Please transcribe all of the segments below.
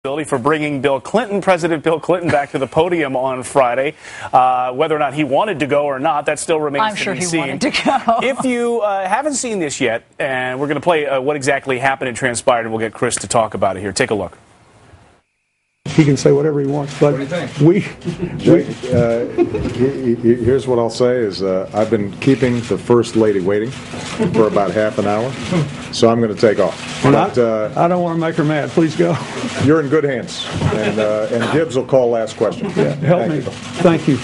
For bringing President Bill Clinton back to the podium on Friday. Whether or not he wanted to go or not, that still remains to be seen. I'm sure he wanted to go. If you haven't seen this yet, and we're going to play what exactly happened and transpired, and we'll get Chris to talk about it here. Take a look. He can say whatever he wants, but what do you think? Here's what I'll say is I've been keeping the First Lady waiting for about half an hour, so I'm going to take off. But, I don't want to make her mad. Please go. You're in good hands, and Gibbs will call last question. Yeah, help me. Thank you.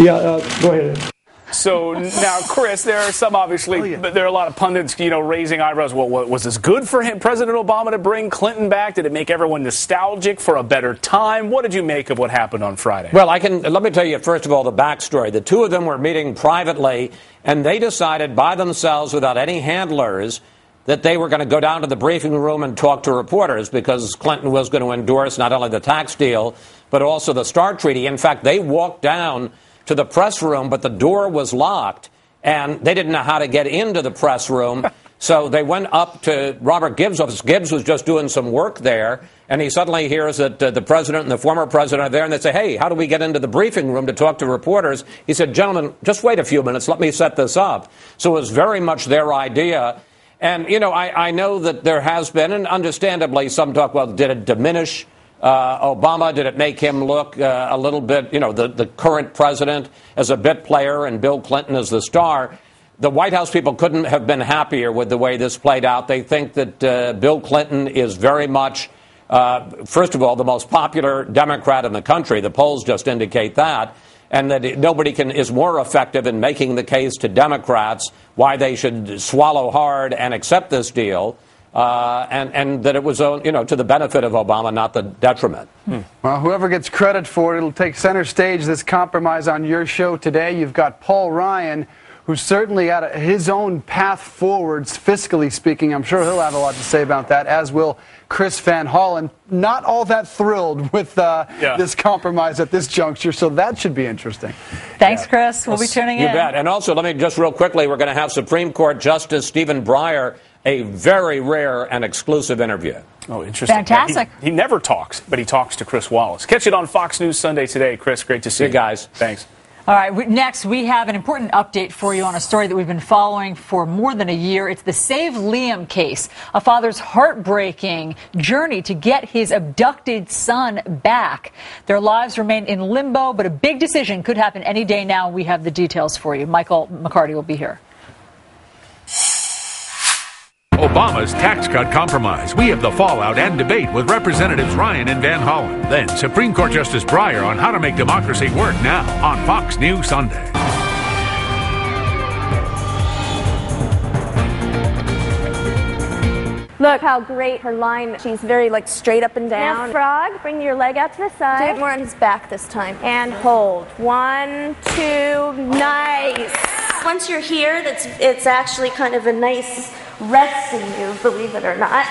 Yeah, go ahead. So now, Chris, there are some obviously, but there are a lot of pundits, raising eyebrows. Well, was this good for him, President Obama, to bring Clinton back? Did it make everyone nostalgic for a better time? What did you make of what happened on Friday? Well, let me tell you, first of all, the backstory. The two of them were meeting privately, and they decided by themselves, without any handlers, that they were going to go down to the briefing room and talk to reporters because Clinton was going to endorse not only the tax deal, but also the START treaty. In fact, they walked down to the press room, but the door was locked, and they didn't know how to get into the press room. So they went up to Robert Gibbs' office. Gibbs was just doing some work there, and he suddenly hears that the president and the former president are there, and they say, hey, how do we get into the briefing room to talk to reporters? He said, gentlemen, just wait a few minutes. Let me set this up. So it was very much their idea. And, I know that there has been, and understandably, some talk, well, did it diminish Obama? Did it make him look a little bit, the current president as a bit player and Bill Clinton as the star? The White House people couldn't have been happier with the way this played out. They think that Bill Clinton is very much, first of all, the most popular Democrat in the country. The polls just indicate that. And that nobody is more effective in making the case to Democrats why they should swallow hard and accept this deal. And that it was, to the benefit of Obama, not the detriment. Well, whoever gets credit for it, it'll take center stage this compromise on your show today. You've got Paul Ryan, who's certainly got his own path forwards, fiscally speaking. I'm sure he'll have a lot to say about that, as will Chris Van Hollen. Not all that thrilled with this compromise at this juncture, so that should be interesting. Thanks, Chris. We'll be tuning in. You bet. And also, let me just real quickly, we're going to have Supreme Court Justice Stephen Breyer, a very rare and exclusive interview. Oh, interesting. Fantastic. He never talks, but he talks to Chris Wallace. Catch it on Fox News Sunday today. Chris, great to see you. Guys. Thanks. All right, next we have an important update for you on a story that we've been following for more than a year. It's the Save Liam case, a father's heartbreaking journey to get his abducted son back. Their lives remain in limbo, but a big decision could happen any day now. We have the details for you. Michael McCarty will be here. Obama's tax cut compromise. We have the fallout and debate with Representatives Ryan and Van Hollen. Then Supreme Court Justice Breyer on how to make democracy work now on Fox News Sunday. Look how great her line. She's very straight up and down. Now, frog, bring your leg out to the side. Do it more on his back this time. And hold. 1, 2, nice. Once you're here, it's actually kind of a nice resting move, believe it or not.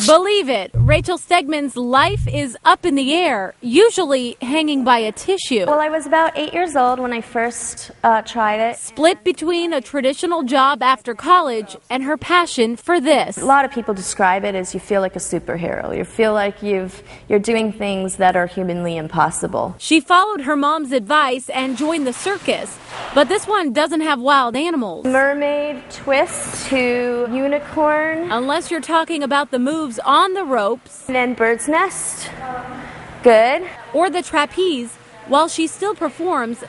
Believe it, Rachel Stegman's life is up in the air, usually hanging by a tissue. Well, I was about 8 years old when I first tried it. Split between a traditional job after college and her passion for this. A lot of people describe it as you feel like a superhero. You feel like you're doing things that are humanly impossible. She followed her mom's advice and joined the circus, but this one doesn't have wild animals. Mermaid, twist to unicorn. Unless you're talking about the moves on the ropes. And then bird's nest. Good. Or the trapeze. While she still performs,